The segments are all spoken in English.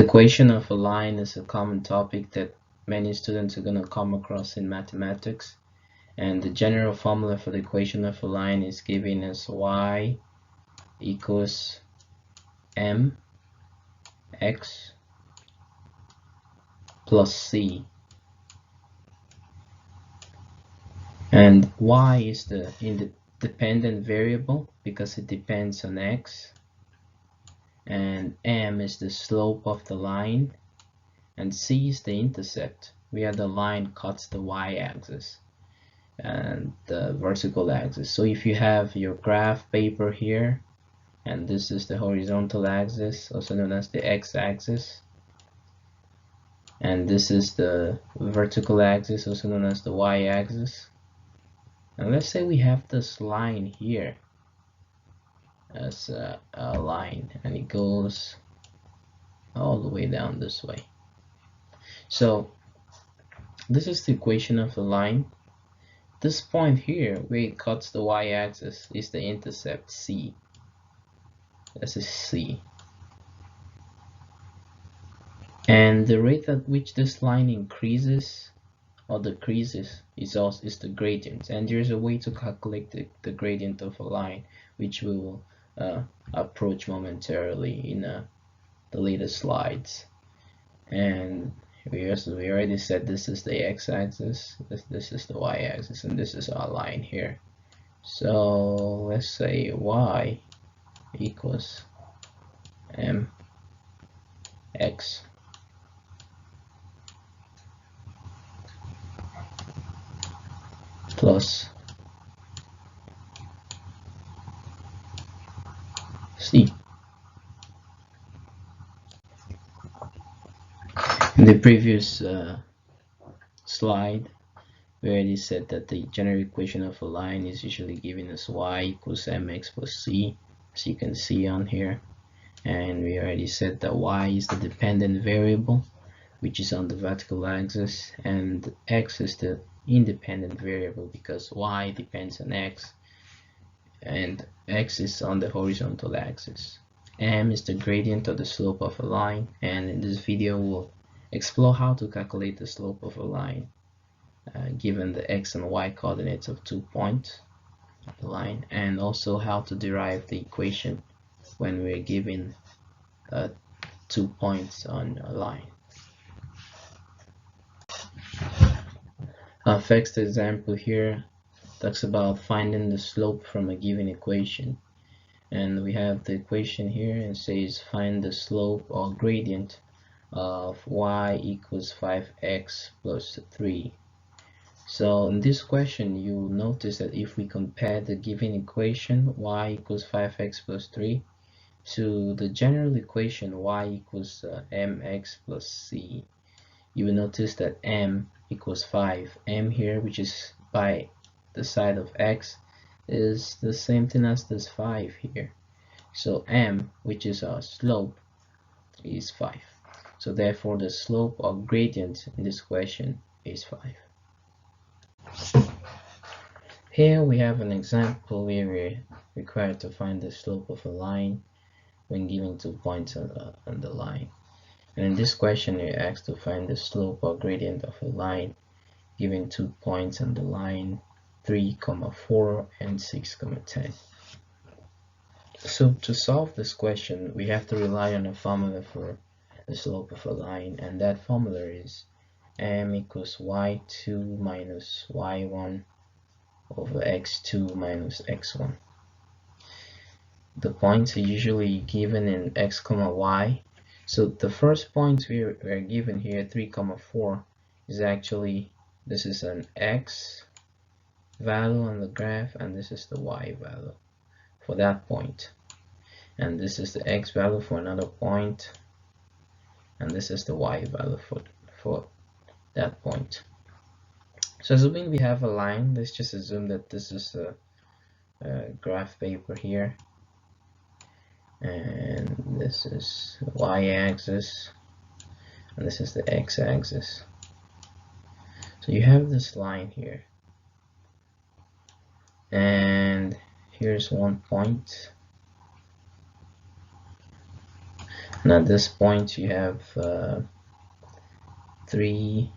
The equation of a line is a common topic that many students are going to come across in mathematics, and the general formula for the equation of a line is given as y equals mx plus c, and y is the independent variable because it depends on x, and m is the slope of the line, and c is the intercept where the line cuts the y-axis and the vertical axis. So if you have your graph paper here, and this is the horizontal axis, also known as the x-axis, and this is the vertical axis, also known as the y-axis. And let's say we have this line here as a line, and it goes all the way down this way. So this is the equation of the line. This point here where it cuts the y-axis is the intercept c. This is c. And the rate at which this line increases or decreases is the gradient. And there's a way to calculate the gradient of a line, which we will approach momentarily in the later slides. And we already said this is the x-axis, this is the y-axis, and this is our line here. So let's say y equals mx plus c. In the previous slide, we already said that the general equation of a line is usually given as y equals mx plus c, as you can see on here. And we already said that y is the dependent variable, which is on the vertical axis, and x is the independent variable because y depends on x, and x is on the horizontal axis. M is the gradient or the slope of a line, and in this video we'll explore how to calculate the slope of a line given the x and y coordinates of 2 points of the line, and also how to derive the equation when we're given 2 points on a line. Our first example here talks about finding the slope from a given equation, and we have the equation here and says find the slope or gradient of y equals 5x plus 3. So in this question, you'll notice that if we compare the given equation y equals 5x plus 3 to the general equation y equals mx plus c, you will notice that m equals 5. M here, which is by the side of x, is the same thing as this 5 here. So m, which is our slope, is 5. So therefore the slope or gradient in this question is 5. Here we have an example where we're required to find the slope of a line when given 2 points on the line. And in this question we're asked to find the slope or gradient of a line given 2 points on the line 3, 4 and 6, 10. So to solve this question we have to rely on a formula for the slope of a line, and that formula is m equals y2 minus y1 over x2 minus x1. The points are usually given in x, y. So the first point we're given here, 3, 4, is actually, this is an x value on the graph, and this is the y value for that point. And this is the x value for another point, and this is the y value for that point. So assuming we have a line, let's just assume that this is a graph paper here, and this is the y-axis, and this is the x-axis. So you have this line here, and here's one point, And at this point you have 3,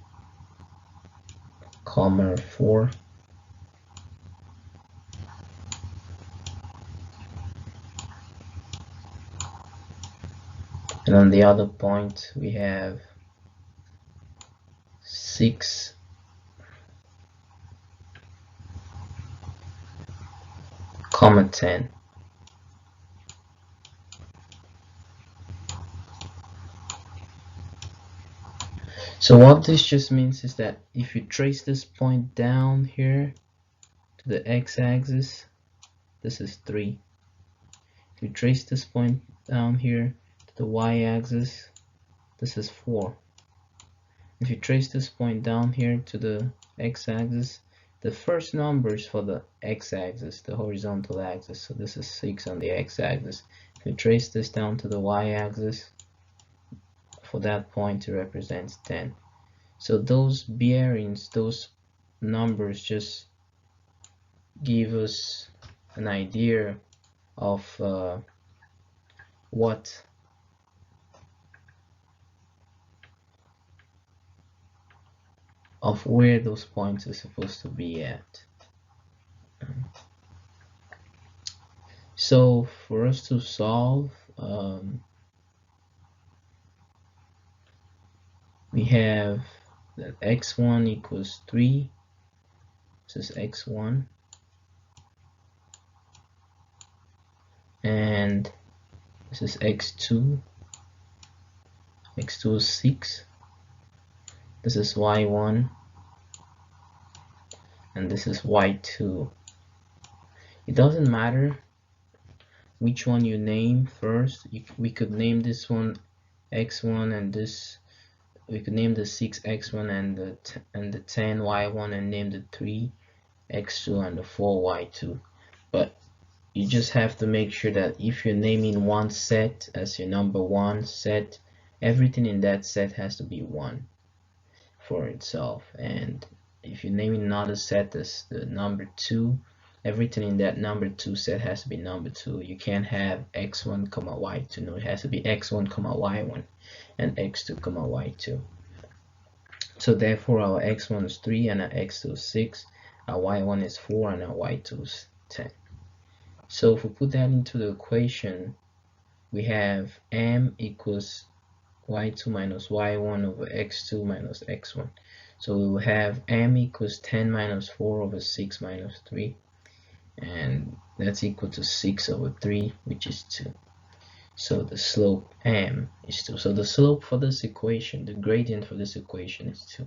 4. And on the other point we have 6, 10. So what this just means is that if you trace this point down here to the x-axis, this is 3. If you trace this point down here to the y-axis, this is 4. If you trace this point down here to the x-axis, the first numbers for the x-axis, the horizontal axis, so this is 6 on the x-axis. If you trace this down to the y-axis, for that point it represents 10. So those bearings, those numbers just give us an idea of where those points are supposed to be at. So for us to solve, we have that x1 equals 3. This is x1, and this is x2. x2 is 6. This is y1, and this is y2. It doesn't matter which one you name first. We could name this one x1, and this we could name the 6x1 and the 10y1, and name the 3x2 and the 4y2. But you just have to make sure that if you're naming one set as your number 1 set, everything in that set has to be 1 for itself. And if you're naming another set as the number 2, everything in that number 2 set has to be number 2. You can't have x1 comma y2. No, it has to be x1 comma y1 and x2 comma y2. So therefore our x1 is 3 and our x2 is 6, our y1 is 4 and our y2 is 10. So if we put that into the equation, we have m equals y2 minus y1 over x2 minus x1. So we will have m equals 10 minus 4 over 6 minus 3, and that's equal to 6 over 3, which is 2. So the slope m is 2. So the slope for this equation, the gradient for this equation is 2.